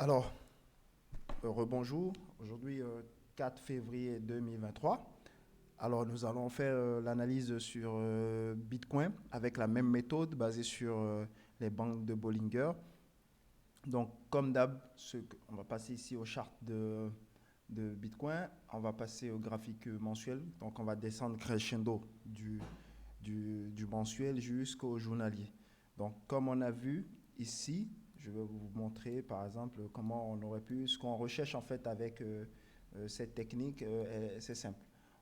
Alors, rebonjour. Aujourd'hui, 4 février 2023. Alors, nous allons faire l'analyse sur Bitcoin avec la même méthode basée sur les banques de Bollinger. Donc, comme d'hab, on va passer ici aux chartes de Bitcoin. On va passer au graphique mensuel. Donc, on va descendre crescendo du mensuel jusqu'au journalier. Donc, comme on a vu ici, je vais vous montrer par exemple comment on aurait pu, ce qu'on recherche en fait avec cette technique, c'est simple.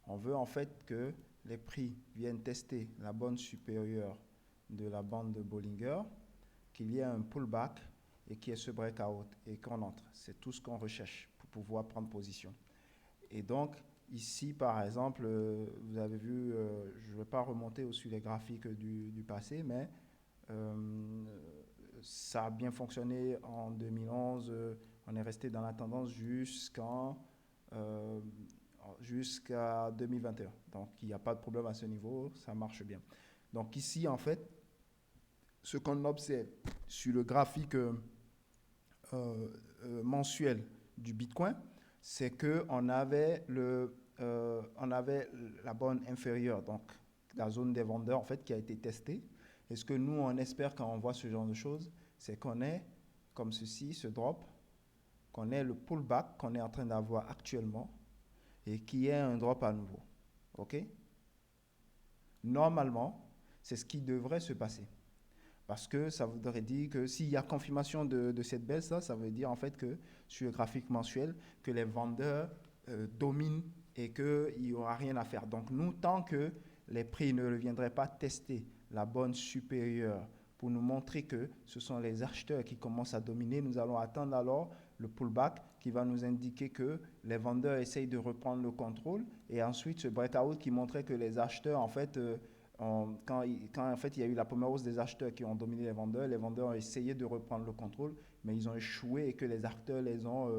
On veut en fait que les prix viennent tester la bande supérieure de la bande de Bollinger, qu'il y ait un pullback et qu'il y ait ce breakout et qu'on entre. C'est tout ce qu'on recherche pour pouvoir prendre position. Et donc, ici, par exemple, vous avez vu, je ne vais pas remonter sur les graphiques du passé, mais euh, ça a bien fonctionné en 2011. On est resté dans la tendance euh, jusqu'à 2021. Donc, il n'y a pas de problème à ce niveau, ça marche bien. Donc, ici, en fait, ce qu'on observe sur le graphique mensuel du Bitcoin, c'est qu'on avait, on avait la borne inférieure, donc la zone des vendeurs, en fait, qui a été testée. Et ce que nous, on espère quand on voit ce genre de choses, c'est qu'on ait, comme ceci, ce drop, qu'on ait le pullback qu'on est en train d'avoir actuellement et qu'il y ait un drop à nouveau. OK? Normalement, c'est ce qui devrait se passer. Parce que ça voudrait dire que s'il y a confirmation de cette baisse, ça veut dire en fait que sur le graphique mensuel, que les vendeurs dominent et qu'il n'y aura rien à faire. Donc nous, tant que les prix ne viendraient pas tester la bonne supérieure pour nous montrer que ce sont les acheteurs qui commencent à dominer, nous allons attendre alors le pullback qui va nous indiquer que les vendeurs essayent de reprendre le contrôle et ensuite ce breakout qui montrait que les acheteurs en fait quand en fait il y a eu la première hausse des acheteurs qui ont dominé les vendeurs ont essayé de reprendre le contrôle, mais ils ont échoué et que les acteurs les ont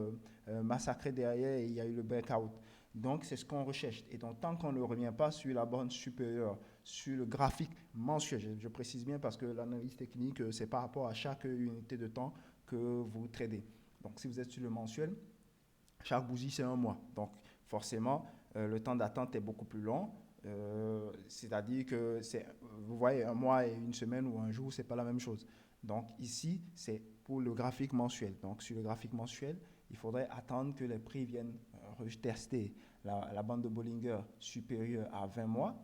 massacrés derrière et il y a eu le breakout. Donc c'est ce qu'on recherche. Et donc tant qu'on ne revient pas sur la borne supérieure, sur le graphique mensuel, je précise bien parce que l'analyse technique, c'est par rapport à chaque unité de temps que vous tradez. Donc si vous êtes sur le mensuel, chaque bougie c'est un mois. Donc forcément, le temps d'attente est beaucoup plus long. C'est-à-dire que vous voyez, un mois et une semaine ou un jour, c'est pas la même chose. Donc ici, c'est pour le graphique mensuel. Donc sur le graphique mensuel, il faudrait attendre que les prix viennent retester la bande de Bollinger supérieure à 20 mois,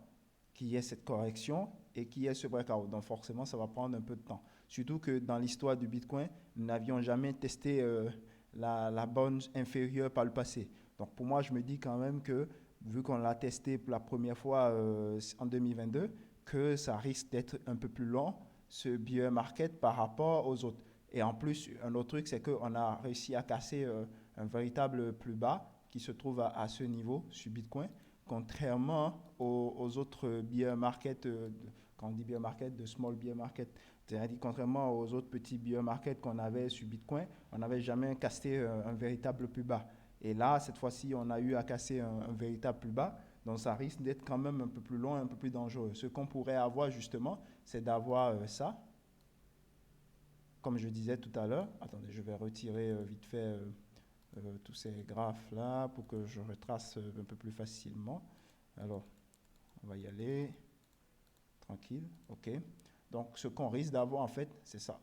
qu'il y ait cette correction et qu'il y ait ce breakout. Donc forcément, ça va prendre un peu de temps. Surtout que dans l'histoire du Bitcoin, nous n'avions jamais testé la bande inférieure par le passé. Donc pour moi, je me dis quand même que vu qu'on l'a testé pour la première fois en 2022, que ça risque d'être un peu plus long, ce bear market par rapport aux autres. Et en plus, un autre truc, c'est qu'on a réussi à casser un véritable plus bas qui se trouve à ce niveau sur Bitcoin, contrairement aux autres bear market, quand on dit bear market, de small bear market. C'est-à-dire contrairement aux autres petits bear market qu'on avait sur Bitcoin, on n'avait jamais cassé un véritable plus bas. Et là, cette fois-ci, on a eu à casser un véritable plus bas. Donc, ça risque d'être quand même un peu plus long, un peu plus dangereux. Ce qu'on pourrait avoir, justement, c'est d'avoir ça. Comme je disais tout à l'heure, attendez, je vais retirer vite fait tous ces graphes-là pour que je retrace un peu plus facilement. Alors, on va y aller. Tranquille, ok. Donc, ce qu'on risque d'avoir, en fait, c'est ça.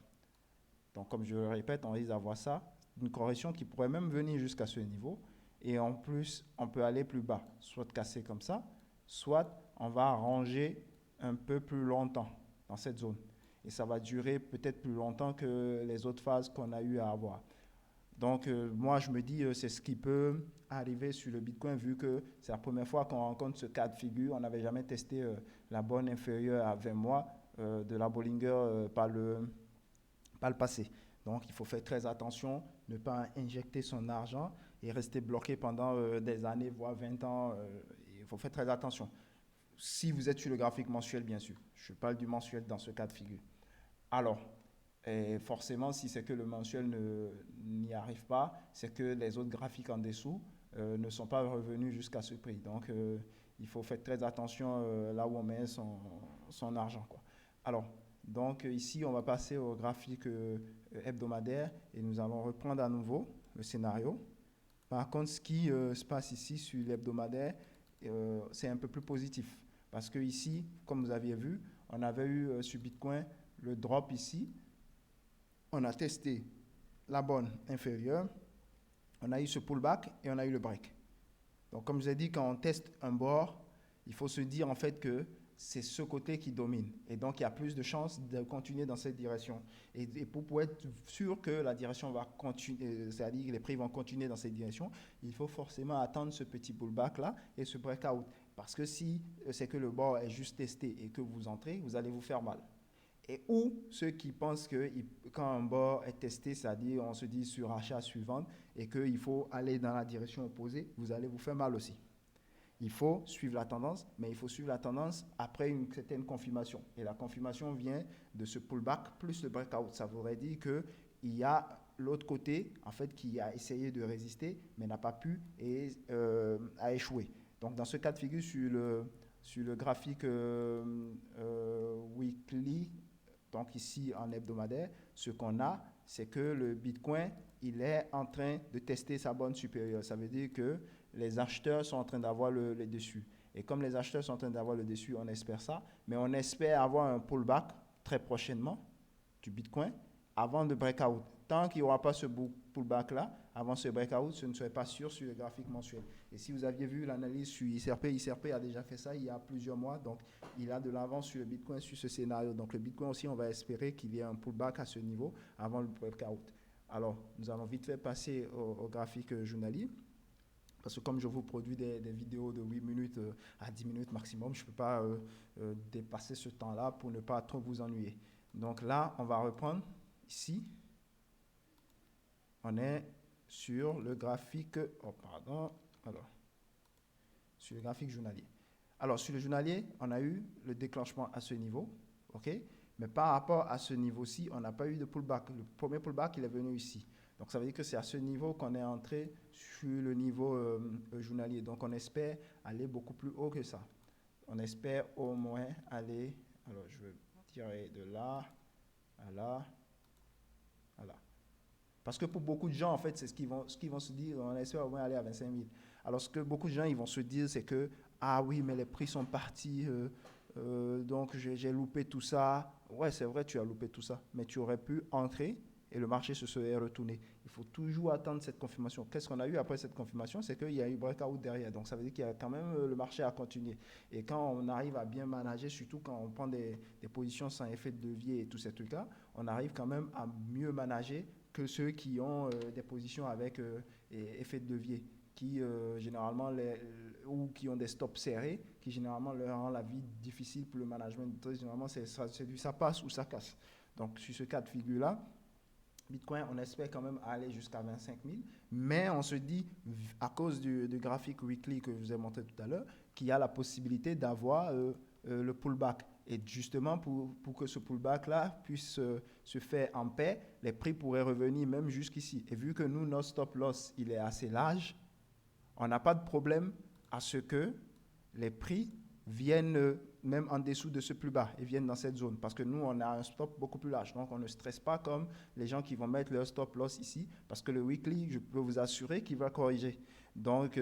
Donc, comme je le répète, on risque d'avoir ça, une correction qui pourrait même venir jusqu'à ce niveau. Et en plus, on peut aller plus bas, soit casser comme ça, soit on va ranger un peu plus longtemps dans cette zone. Et ça va durer peut-être plus longtemps que les autres phases qu'on a eu à avoir. Donc, moi, je me dis, c'est ce qui peut arriver sur le Bitcoin, vu que c'est la première fois qu'on rencontre ce cas de figure. On n'avait jamais testé la borne inférieure à 20 mois de la Bollinger par le passé. Donc, il faut faire très attention, ne pas injecter son argent et rester bloqué pendant des années, voire 20 ans. Il faut faire très attention. Si vous êtes sur le graphique mensuel, bien sûr. Je parle du mensuel dans ce cas de figure. Alors, et forcément, si c'est que le mensuel n'y arrive pas, c'est que les autres graphiques en dessous ne sont pas revenus jusqu'à ce prix. Donc, il faut faire très attention là où on met son argent, quoi. Alors, donc ici, on va passer au graphique hebdomadaire et nous allons reprendre à nouveau le scénario. Par contre, ce qui se passe ici sur l'hebdomadaire, c'est un peu plus positif. Parce que ici, comme vous aviez vu, on avait eu sur Bitcoin le drop ici. On a testé la borne inférieure. On a eu ce pullback et on a eu le break. Donc, comme je vous ai dit, quand on teste un bord, il faut se dire en fait que c'est ce côté qui domine. Et donc, il y a plus de chances de continuer dans cette direction. Et pour être sûr que la direction va continuer, c'est-à-dire que les prix vont continuer dans cette direction, il faut forcément attendre ce petit pullback-là et ce breakout. Parce que si c'est que le bord est juste testé et que vous entrez, vous allez vous faire mal. Et ou ceux qui pensent que quand un bord est testé, c'est-à-dire on se dit sur achat suivante et qu'il faut aller dans la direction opposée, vous allez vous faire mal aussi. Il faut suivre la tendance, mais il faut suivre la tendance après une certaine confirmation. Et la confirmation vient de ce pullback plus le breakout. Ça voudrait dire qu'il y a l'autre côté, en fait, qui a essayé de résister, mais n'a pas pu et a échoué. Donc, dans ce cas de figure, sur le graphique weekly, donc ici en hebdomadaire, ce qu'on a, c'est que le Bitcoin, il est en train de tester sa borne supérieure. Ça veut dire que les acheteurs sont en train d'avoir le dessus. Et comme les acheteurs sont en train d'avoir le dessus, on espère ça. Mais on espère avoir un pullback très prochainement du Bitcoin avant de breakout. Tant qu'il n'y aura pas ce pullback-là, avant ce breakout, ce ne serait pas sûr sur le graphique mensuel. Et si vous aviez vu l'analyse sur ICRP a déjà fait ça il y a plusieurs mois. Donc, il a de l'avance sur le Bitcoin sur ce scénario. Donc, le Bitcoin aussi, on va espérer qu'il y ait un pullback à ce niveau avant le breakout. Alors, nous allons vite fait passer au graphique journalier. Parce que comme je vous produis des vidéos de 8 minutes à 10 minutes maximum, je ne peux pas dépasser ce temps-là pour ne pas trop vous ennuyer. Donc là, on va reprendre ici. On est sur le graphique, sur le graphique journalier. Alors, sur le journalier, on a eu le déclenchement à ce niveau, ok? Mais par rapport à ce niveau-ci, on n'a pas eu de pullback. Le premier pullback, il est venu ici. Donc, ça veut dire que c'est à ce niveau qu'on est entré sur le niveau journalier. Donc, on espère aller beaucoup plus haut que ça. On espère au moins aller, alors je vais tirer de là à là, à là. Parce que pour beaucoup de gens, en fait, c'est ce qu'ils vont se dire, on espère au moins aller à 25 000. Alors, ce que beaucoup de gens ils vont se dire, c'est que, ah oui, mais les prix sont partis, donc j'ai loupé tout ça. Ouais, c'est vrai, tu as loupé tout ça, mais tu aurais pu entrer et le marché se serait retourné. Il faut toujours attendre cette confirmation. Qu'est-ce qu'on a eu après cette confirmation? C'est qu'il y a eu breakout derrière. Donc, ça veut dire qu'il y a quand même le marché à continuer. Et quand on arrive à bien manager, surtout quand on prend des positions sans effet de levier et tous ces trucs-là, on arrive quand même à mieux manager que ceux qui ont des positions avec effet de levier, qui généralement, ou qui ont des stops serrés, qui généralement leur rend la vie difficile pour le management. Généralement, c'est du ça passe ou ça casse. Donc, sur ce cas de figure-là, Bitcoin, on espère quand même aller jusqu'à 25 000, mais on se dit, à cause du graphique weekly que je vous ai montré tout à l'heure, qu'il y a la possibilité d'avoir le pullback. Et justement, pour que ce pullback-là puisse se faire en paix, les prix pourraient revenir même jusqu'ici. Et vu que nous, notre stop loss, il est assez large, on n'a pas de problème à ce que les prix viennent même en dessous de ce plus bas et viennent dans cette zone. Parce que nous, on a un stop beaucoup plus large. Donc, on ne stresse pas comme les gens qui vont mettre leur stop loss ici. Parce que le weekly, je peux vous assurer qu'il va corriger. Donc,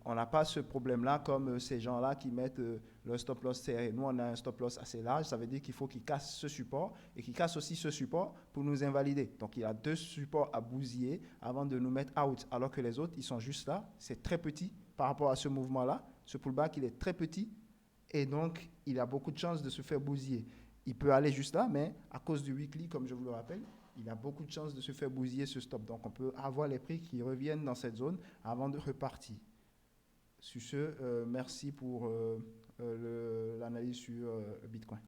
on n'a pas ce problème-là comme ces gens-là qui mettent leur stop loss serré. Nous, on a un stop loss assez large. Ça veut dire qu'il faut qu'ils cassent ce support et qu'ils cassent aussi ce support pour nous invalider. Donc, il y a deux supports à bousiller avant de nous mettre out. Alors que les autres, ils sont juste là. C'est très petit par rapport à ce mouvement-là. Ce pullback, il est très petit. Et donc, il a beaucoup de chances de se faire bousiller. Il peut aller juste là, mais à cause du weekly, comme je vous le rappelle, il a beaucoup de chances de se faire bousiller ce stop. Donc, on peut avoir les prix qui reviennent dans cette zone avant de repartir. Sur ce, merci pour l'analyse sur Bitcoin.